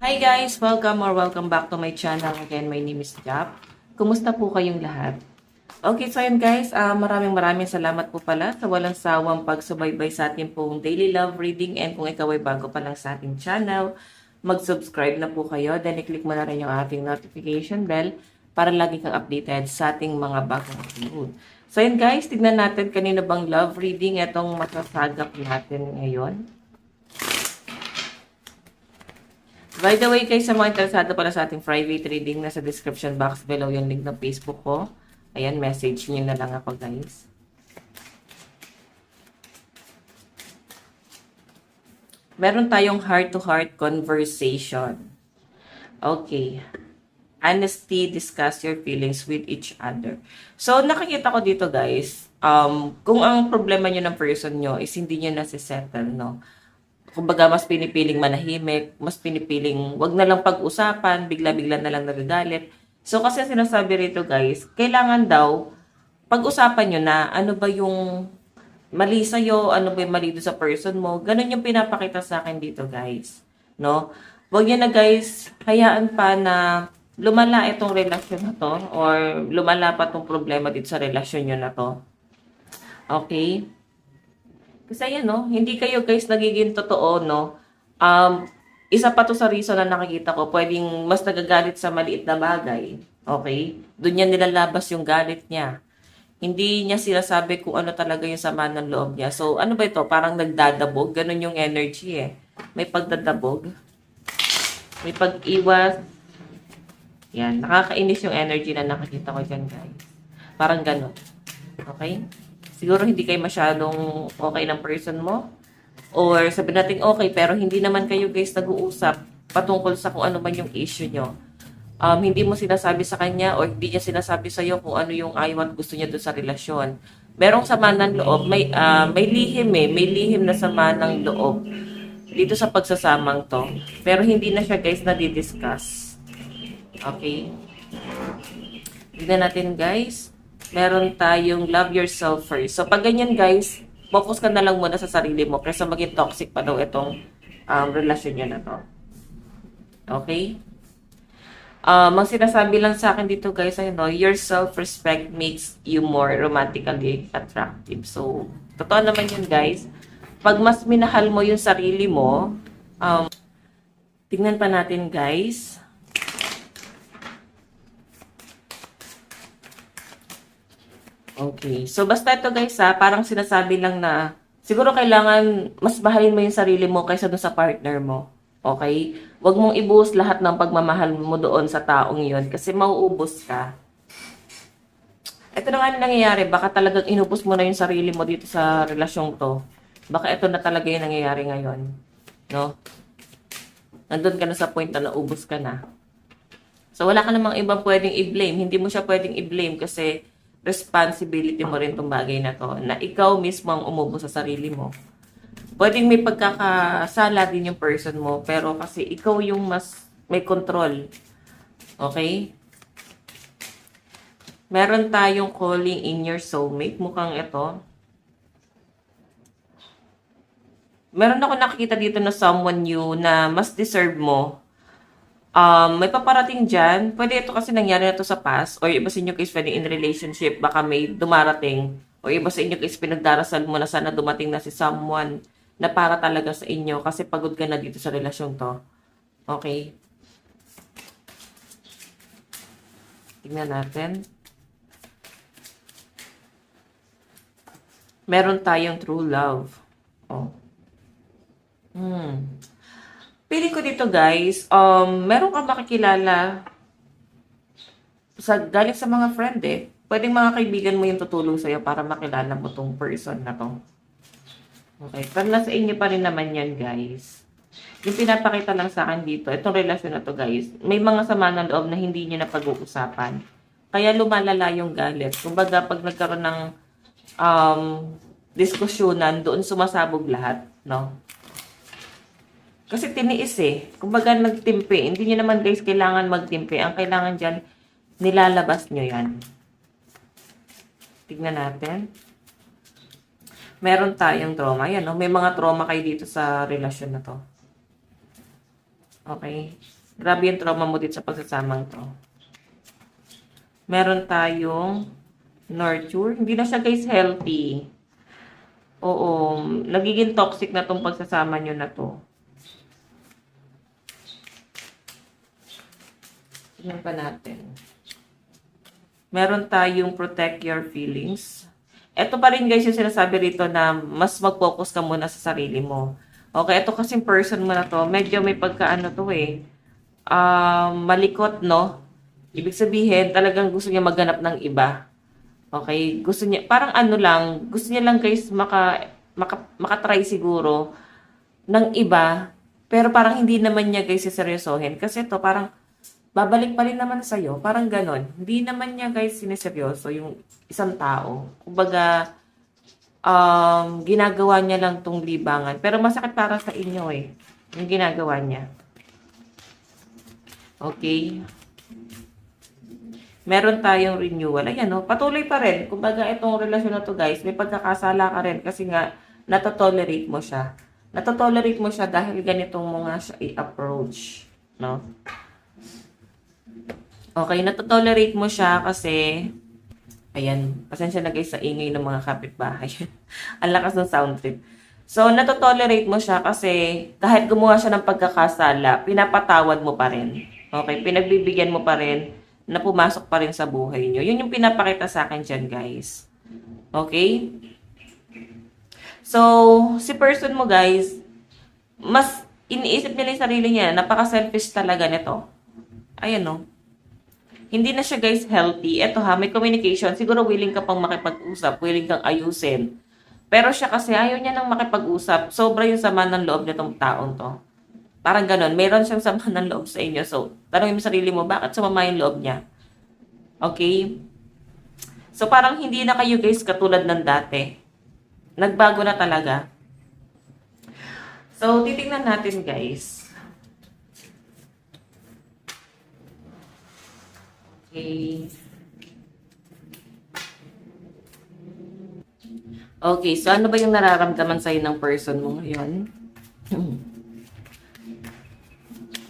Hi guys! Welcome back to my channel. Again, my name is Jap. Kumusta po kayong lahat? Okay, so yun guys, maraming salamat po pala sa walang sawang pagsubaybay sa ating pong daily love reading, and kung ikaw ay bago pa lang sa ating channel, mag-subscribe na po kayo, then i-click mo na rin yung ating notification bell para lagi kang updated sa ating mga bagong upload. So yun guys, tignan natin kanino bang love reading itong masasagap natin ngayon. By the way, guys, sa mga interesado pala sa ating private reading, nasa description box below yung link ng Facebook ko. Ayan, message nyo na lang ako, guys. Meron tayong heart-to-heart conversation. Okay. Honesty, discuss your feelings with each other. So, nakikita ko dito, guys, kung ang problema nyo ng person nyo is hindi nyo nasisettle, no? Kumbaga, mas pinipiling manahimik, mas pinipiling wag na lang pag-usapan, bigla-bigla na lang nagagalit. So, kasi sinasabi rito guys, kailangan daw, pag-usapan nyo na ano ba yung mali sa'yo, ano ba yung mali doon sa person mo. Ganun yung pinapakita sa akin dito guys. No? Wag nyo na guys, hayaan pa na lumala itong relasyon na to or lumala pa itong problema dito sa relasyon nyo na to. Okay? Kasi ayan, no, hindi kayo guys nagiging totoo, no. Isa pa to sa reason na nakikita ko, pwedeng mas nagagalit sa maliit na bagay. Okay? Doon niya nilalabas yung galit niya. Hindi niya sinasabi kung ano talaga yung sama ng loob niya. So, ano ba ito? Parang nagdadabog. Ganun yung energy eh. May pagdadabog. May pag-iwas. Yan. Nakakainis yung energy na nakikita ko dyan, guys. Parang ganun. Okay? Siguro hindi kayo masyadong okay ng person mo. Or sabi natin okay, pero hindi naman kayo guys nag-uusap patungkol sa kung ano man yung issue nyo. Hindi mo sinasabi sa kanya or hindi niya sinasabi sa iyo kung ano yung ayaw at gusto niya doon sa relasyon. Merong sama ng loob, may lihim eh, may lihim na sama ng loob dito sa pagsasamang to. Pero hindi na siya guys na-discuss. Okay? Tignan natin guys. Meron tayong love yourself first. So, pag ganyan guys, focus ka na lang muna sa sarili mo kaysa maging toxic pa daw itong relasyon nyo na to. Okay? Ang sinasabi lang sa akin dito guys, ano, your self-respect makes you more romantically attractive. So, totoo naman yun guys. Pag mas minahal mo yung sarili mo, tingnan pa natin guys. Okay. So, basta ito guys parang sinasabi lang na siguro kailangan mas mahalin mo yung sarili mo kaysa doon sa partner mo. Okay? Huwag mong ibuhos lahat ng pagmamahal mo doon sa taong yon kasi mauubos ka. Ito na nga yung nangyayari. Baka talagang inubos mo na yung sarili mo dito sa relasyong to. Baka ito na talaga yung nangyayari ngayon. No? Nandun ka na sa point na naubos ka na. So, wala ka namang ibang pwedeng i-blame. Hindi mo siya pwedeng i-blame kasi responsibility mo rin itong bagay na to, na ikaw mismo ang umubo sa sarili mo. Pwedeng may pagkakasala din yung person mo, pero kasi ikaw yung mas may control. Okay? Meron tayong calling in your soulmate. Mukhang ito. Meron ako nakikita dito na someone new na mas deserve mo. May paparating dyan. Pwede ito kasi nangyari na to sa past. Or iba sa inyo case pwede in relationship. Baka may dumarating. O iba sa inyo case pinagdarasal mo na sana dumating na si someone na para talaga sa inyo. Kasi pagod ka na dito sa relasyon to. Okay? Tingnan natin. Meron tayong true love. Oh. Pili ko dito guys, meron kang makikilala galing sa mga friend eh. Pwedeng mga kaibigan mo yung tutulong sa'yo para makilala mo tong person na to. Okay, pero nasa inyo pa rin naman yan guys. Yung pinapakita lang sa akin dito, itong relasyon na to guys, may mga sama ng loob na hindi nyo na pag-uusapan. Kaya lumalala yung galit. Kumbaga pag nagkaroon ng diskusyonan, doon sumasabog lahat, no? Kasi tiniis eh. Kumbaga nagtimpi. Hindi nyo naman guys kailangan magtimpi. Ang kailangan dyan, nilalabas nyo yan. Tignan natin. Meron tayong trauma. Yan, no? May mga trauma kayo dito sa relasyon na to. Okay? Grabe yung trauma mo dito sa pagsasamang to. Meron tayong nurture. Hindi na siya guys healthy. Oo, nagiging toxic na tong pagsasama nyo na to. Tingnan pa natin. Meron tayong protect your feelings. Ito pa rin guys yung sinasabi rito na mas mag-focus ka muna sa sarili mo. Okay, ito kasing person mo na to, medyo may pagkaano to eh. Malikot, no? Ibig sabihin, talagang gusto niya maghanap ng iba. Okay, gusto niya, parang ano lang, gusto niya lang guys makatry siguro ng iba, pero parang hindi naman niya guys siseryosohin. Kasi to parang babalik pa rin naman sa'yo. Parang ganon. Hindi naman niya guys sineseryoso yung isang tao. Kumbaga, ginagawa niya lang tong libangan. Pero masakit para sa inyo eh. Yung ginagawa niya. Okay. Meron tayong renewal. Ayan no, patuloy pa rin. Kumbaga itong relasyon na to guys, may pagkakasala ka rin kasi nga natotolerate mo siya. Natotolerate mo siya dahil ganitong mo nga siya i-approach. No? Okay, natotolerate mo siya kasi, ayan, pasensya na guys sa ingay ng mga kapitbahay. Ang lakas ng sound trip. So, natotolerate mo siya kasi kahit gumawa siya ng pagkakasala, pinapatawad mo pa rin. Okay, pinagbibigyan mo pa rin na pumasok pa rin sa buhay nyo. Yun yung pinapakita sa akin dyan, guys. Okay? So, si person mo, guys, mas iniisip nila yung sarili niya. Napaka-selfish talaga nito. Ayan, no? Hindi na siya guys healthy. Eto ha, may communication. Siguro willing ka pang makipag-usap. Willing kang ayusin. Pero siya kasi ayaw niya nang makipag-usap. Sobra yung sama ng loob nitong taong to. Parang ganun. Meron siyang sama ng loob sa inyo. So, tanongin mo sarili mo, bakit sumama yung loob niya? Okay? So, parang hindi na kayo guys katulad ng dati. Nagbago na talaga. So, titingnan natin guys. Okay, so ano ba yung nararamdaman sa'yo ng person mo ngayon?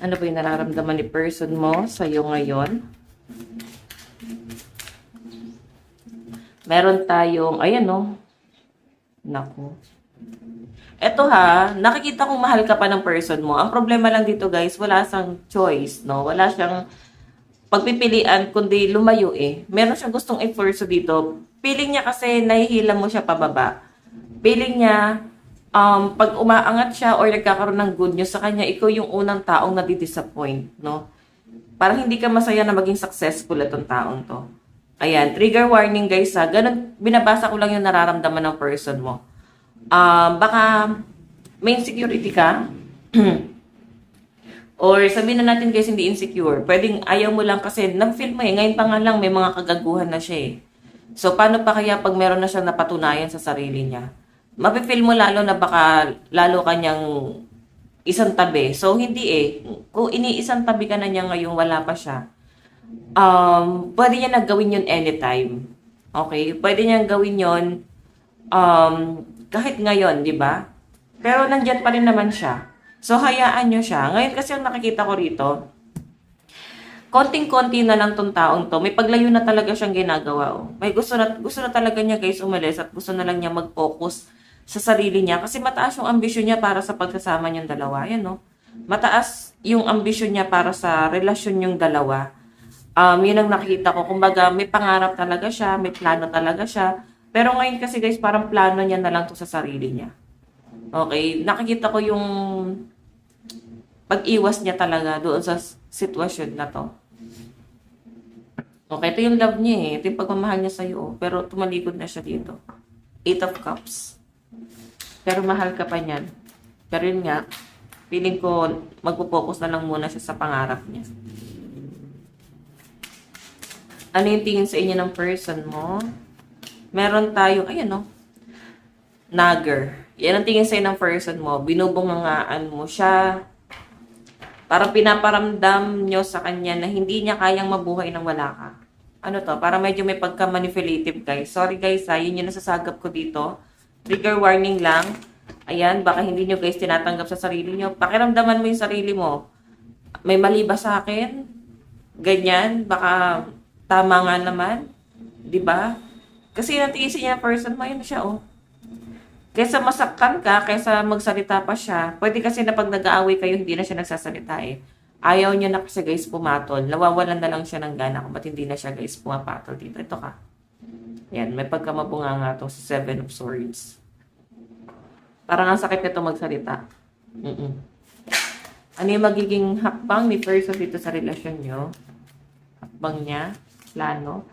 Ano ba yung nararamdaman ni person mo sa'yo ngayon? Meron tayong, ayan no. Naku. Eto ha, nakikita kong mahal ka pa ng person mo. Ang problema lang dito guys, wala siyang choice, no? Wala siyang pagpipilian kundi lumayo eh. Meron siyang gustong i-force dito. Feeling niya kasi nahihila mo siya pababa. Feeling niya, pag umaangat siya or nagkakaroon ng good news sa kanya, ikaw yung unang taong nadi-disappoint, no? Parang hindi ka masaya na maging successful itong taong to. Ayan, trigger warning guys ha. Ganun, binabasa ko lang yung nararamdaman ng person mo. Baka may insecurity ka. Or sabihin na natin guys, hindi insecure. Pwedeng ayaw mo lang kasi na-feel mo eh. Ngayon pa nga lang may mga kagaguhan na siya eh. So, paano pa kaya pag meron na siyang napatunayan sa sarili niya? Mapifeel mo lalo na baka lalo kanyang isang tabi. So, hindi eh. Kung iniisang tabi ka na niya ngayong wala pa siya, pwede niya nagawin yun anytime. Okay? Pwede niya gawin yun kahit ngayon, di ba? Pero nandyan pa rin naman siya. So, hayaan nyo siya. Ngayon kasi ang nakikita ko rito, konting-konti na lang tong taong to. May paglayo na talaga siyang ginagawa. Oh. May gusto na talaga niya guys umalis at gusto na lang niya mag-focus sa sarili niya. Kasi mataas yung ambisyon niya para sa pagsasama niyong dalawa. Yan no? Mataas yung ambisyon niya para sa relasyon niyong dalawa. Yun ang nakikita ko. Kumbaga, may pangarap talaga siya, may plano talaga siya. Pero ngayon kasi guys, parang plano niya na lang to sa sarili niya. Okay, nakikita ko yung pag-iwas niya talaga doon sa sitwasyon na to. Okay, ito yung love niya eh. Ito yung pagmamahal niya sa'yo. Pero tumalikod na siya dito. 8 of Cups. Pero mahal ka pa niyan. Pero yun nga, feeling ko magpo-focus na lang muna siya sa pangarap niya. Ano yung tingin sa inyo ng person mo? Meron tayo, ayan no, nagger. Yan ang tingin sa'yo ng person mo. Binubungangaan mo siya. Parang pinaparamdam nyo sa kanya na hindi niya kayang mabuhay nang wala ka. Ano to? Parang medyo may pagka-manipulative guys. Sorry guys ha, yun yung nasasagap ko dito. Trigger warning lang. Ayan, baka hindi nyo guys tinatanggap sa sarili nyo. Pakiramdaman mo yung sarili mo. May mali ba sa akin? Ganyan, baka tama nga naman. 'Di ba? Kasi natiisin niya person mo, yun siya, oh. Kaysa masaktan ka, kaysa magsalita pa siya, pwede kasi na pag nag-aaway kayo, hindi na siya nagsasalita eh. Ayaw niya na kasi guys pumatol. Nawawalan na lang siya ng gana kung ba't hindi na siya guys pumapatol dito. Ito ka. Yan, may pagkamabunga nga to sa Seven of Swords. Parang ang sakit nito magsalita. Ano yung magiging hakbang ni person dito sa relasyon nyo? Hakbang niya, plano.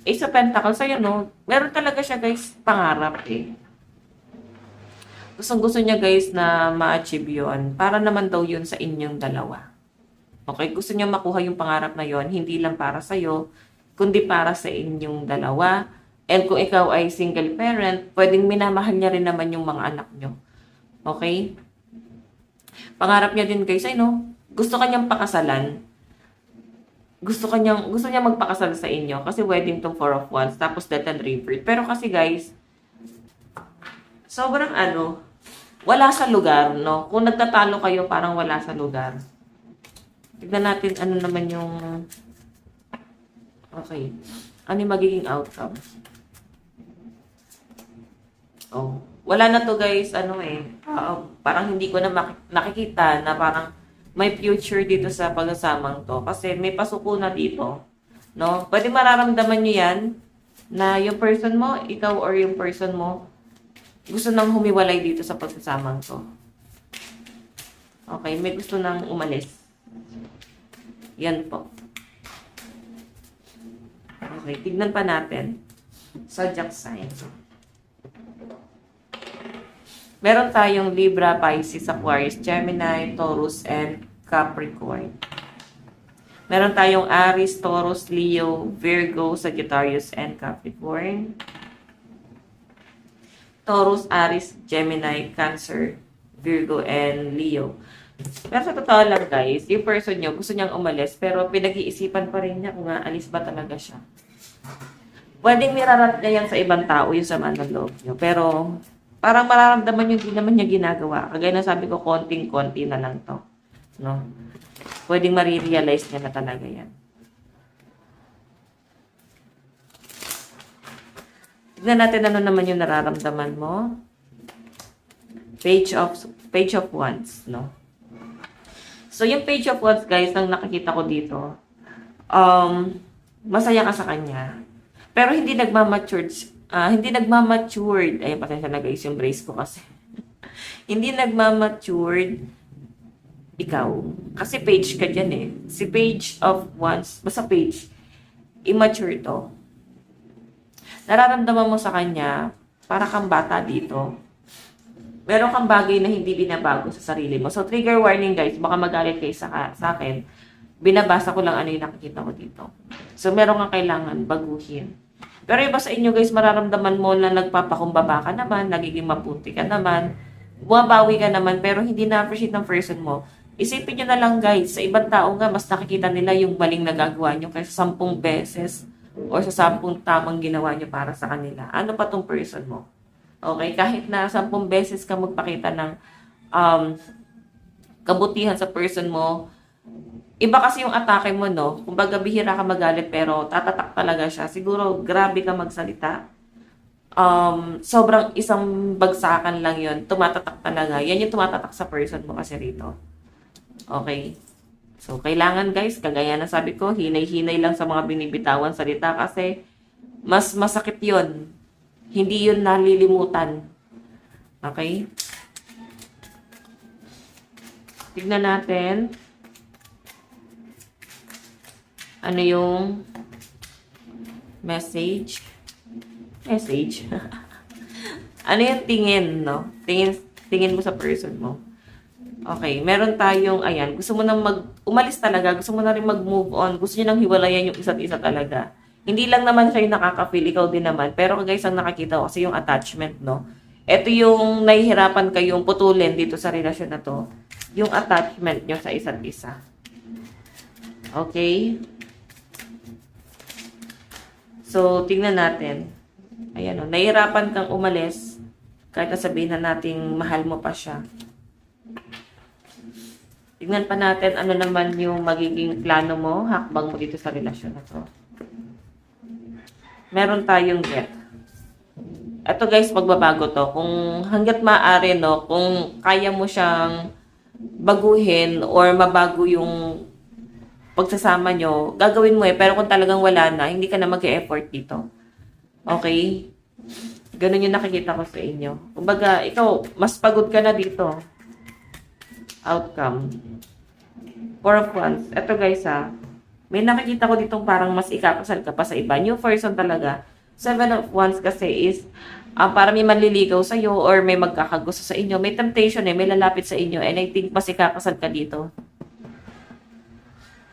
Ace of Pentacles, ayun no, meron talaga siya guys pangarap eh. Gusto niya guys na ma-achieve yun. Para naman daw yun sa inyong dalawa. Okay? Gusto niya makuha yung pangarap na yun. Hindi lang para sa'yo, kundi para sa inyong dalawa. And kung ikaw ay single parent, pwedeng minamahal niya rin naman yung mga anak nyo. Okay? Pangarap niya din guys ay no, gusto kanyang pakasalan. Gusto niya magpakasal sa inyo. Kasi wedding tong Four of Wands. Tapos Death and Rebirth. Pero kasi guys, sobrang wala sa lugar, no? Kung nagtatalo kayo, parang wala sa lugar. Tignan natin ano naman yung... Okay. Ano yung magiging outcome? Oh. Wala na to guys, parang hindi ko na nakikita na parang may future dito sa pagsasamang to. Kasi may pasuko na dito, no? Pwede mararamdaman nyo yan na yung person mo, ikaw or yung person mo, gusto nang humiwalay dito sa pagsasamang to. Okay, may gusto nang umalis. Yan po. Okay, tignan pa natin. Zodiac sign. Meron tayong Libra, Pisces, Aquarius, Gemini, Taurus, and Capricorn. Meron tayong Aries, Taurus, Leo, Virgo, Sagittarius, and Capricorn. Taurus, Aries, Gemini, Cancer, Virgo, and Leo. Pero sa totoo lang guys, yung person nyo, gusto niyang umalis, pero pinag-iisipan pa rin niya kung alis ba talaga siya. Pwedeng nirarat niya yan sa ibang tao, yung sama ng loob nyo. Pero parang mararamdaman nyo, hindi naman niya ginagawa. Kagaya na sabi ko, konting-konti na lang to. No? Pwedeng marirealize niya na talaga yan. Tignan natin ano naman yung nararamdaman mo. Page of Wands, no? So, yung Page of Wands, guys, ang nakikita ko dito, masaya ka sa kanya. Pero hindi nagmamatured. Ay, pasensya na guys, yung brace ko kasi. Hindi nagmamatured ikaw. Kasi page ka dyan eh. Si Page of Wands, basta page, immature to. Nararamdaman mo sa kanya, para kang bata dito. Meron kang bagay na hindi binabago sa sarili mo. So, trigger warning guys, baka magalit kayo sa akin. Binabasa ko lang ano yung nakikita ko dito. So, meron kang kailangan baguhin. Pero iba sa inyo guys, mararamdaman mo na nagpapakumbaba ka naman, nagiging maputi ka naman, bumabawi ka naman, pero hindi na-appreciate ng person mo. Isipin nyo na lang guys, sa ibang tao nga, mas nakikita nila yung maling nagagawa nyo kaysa 10 beses o sa 10 tamang ginawa nyo para sa kanila. Ano pa tong person mo? Okay? Kahit na 10 beses ka magpakita ng kabutihan sa person mo, iba kasi yung atake mo, no? Kumbaga, bihira ka magalit, pero tatatak talaga siya. Siguro, grabe ka magsalita. Sobrang isang bagsakan lang yon, tumatatak talaga. Yan yung tumatatak sa person mo kasi rito. Okay? So, kailangan guys, kagaya na sabi ko, hinay-hinay lang sa mga binibitawan salita kasi mas masakit yon. Hindi yun nalilimutan. Okay? Tignan natin. Ano yung message? Message? Ano yung tingin, no? Tingin mo sa person mo. Okay, meron tayong, ayan, gusto mo nang umalis talaga, gusto mo na rin mag-move on, gusto niyo nang hiwalayan yung isa't isa talaga. Hindi lang naman siya yung nakaka-feel, ikaw din naman. Pero guys, ang nakakita ko kasi yung attachment, no? Ito yung nahihirapan kayong putulin dito sa relasyon na to. Yung attachment nyo sa isa't isa. Okay? So, tingnan natin. Ayan o, nahihirapan kang umalis kahit na sabihin na nating mahal mo pa siya. Tignan pa natin ano naman yung magiging plano mo, hakbang mo dito sa relasyon na to. Meron tayong get. Ito guys, magbabago to. Kung hanggat maaari, no, kung kaya mo siyang baguhin or mabago yung pagsasama nyo, gagawin mo eh. Pero kung talagang wala na, hindi ka na mag-e-effort dito. Okay? Ganun yung nakikita ko sa inyo. Kumbaga, ikaw, mas pagod ka na dito. Outcome. Four of Wands. Ito guys ha, may nakikita ko ditong parang mas ikakasal ka pa sa iba. New person talaga. Seven of Wands kasi is para may manliligaw sa'yo or may magkakagusto sa inyo. May temptation eh, may lalapit sa inyo and I think mas ikakasal ka dito.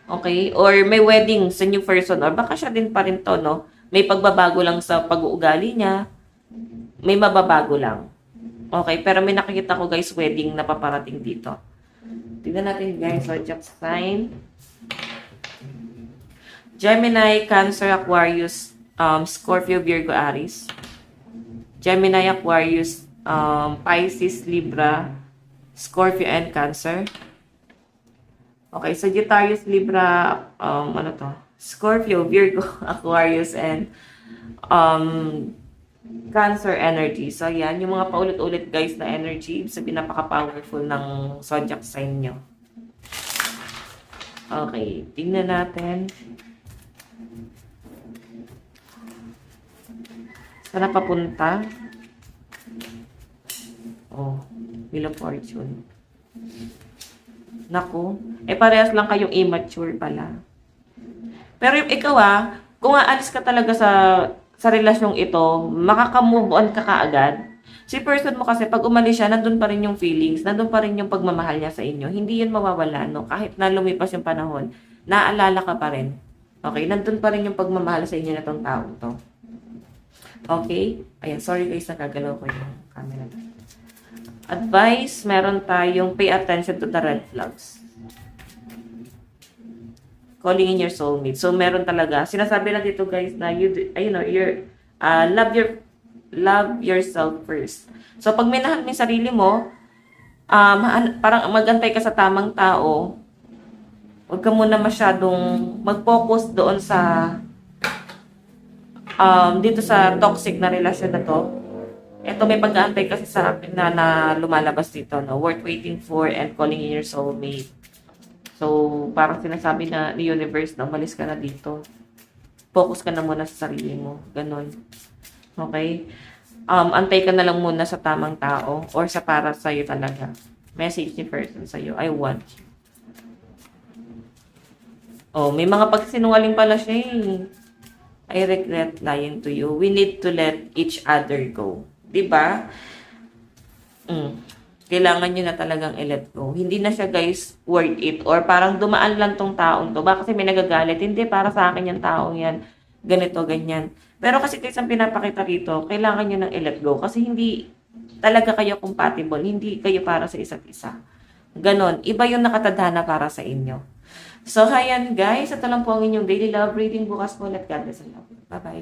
Okay? Or may wedding sa new person or baka siya din pa rin to, no? May pagbabago lang sa pag-uugali niya. May mababago lang. Okay? Pero may nakikita ko guys, wedding na paparating dito. Tignan natin guys, zodiac sign. Gemini, Cancer, Aquarius, Scorpio, Virgo, Aries. Gemini, Aquarius, Pisces, Libra, Scorpio, and Cancer. Okay, Sagittarius, Libra, ano to? Scorpio, Virgo, Aquarius, and Cancer energy. So, yan. Yung mga paulit-ulit, guys, na energy. Sabihin, napaka-powerful ng zodiac sign nyo. Okay. Tingnan natin. Saan papunta? Oh, Wheel of Fortune. Naku. Parehas lang kayong immature pala. Pero yung ikaw kung aalis ka talaga sa relasyong ito, makaka-move on ka kaagad. Si person mo kasi, pag umalis siya, nandun pa rin yung feelings, nandun pa rin yung pagmamahal niya sa inyo. Hindi yun mawawala, no? Kahit na lumipas yung panahon, naaalala ka pa rin. Okay? Nandun pa rin yung pagmamahal sa inyo na tong taong to. Okay? Ayan, sorry guys, nakagalaw ko yung camera. Advice, meron tayong pay attention to the red flags. Calling in your soulmate. So, meron talaga. Sinasabi na dito, guys, na love yourself first. So, pag minahal mo yung sarili mo, parang magantay ka sa tamang tao, huwag ka muna masyadong mag-focus doon sa dito sa toxic na relasyon na to. Ito, may pag-aantay kasi sa akin na lumalabas dito, no? Worth waiting for and calling in your soulmate. So, parang sinasabi na ni universe na umalis ka na dito. Focus ka na muna sa sarili mo. Ganon. Okay? Antay ka na lang muna sa tamang tao or sa para sa'yo talaga. Message ni person sa'yo, I want you. Oh, may mga pagsinungaling pala siya eh. I regret lying to you. We need to let each other go. Diba? Kailangan nyo na talagang i-let go. Hindi na siya, guys, worth it. Or parang dumaan lang tong taong to. Baka kasi may nagagalit. Hindi, para sa akin yung taong yan. Ganito, ganyan. Pero kasi guys, ang pinapakita rito, kailangan nyo nang i-let go. Kasi hindi talaga kayo compatible. Hindi kayo para sa isa't isa. Ganon. Iba yung nakatadhana para sa inyo. So, ayan guys. Ito lang po ang inyong daily love reading. Bukas po. Let God bless and love. Bye-bye.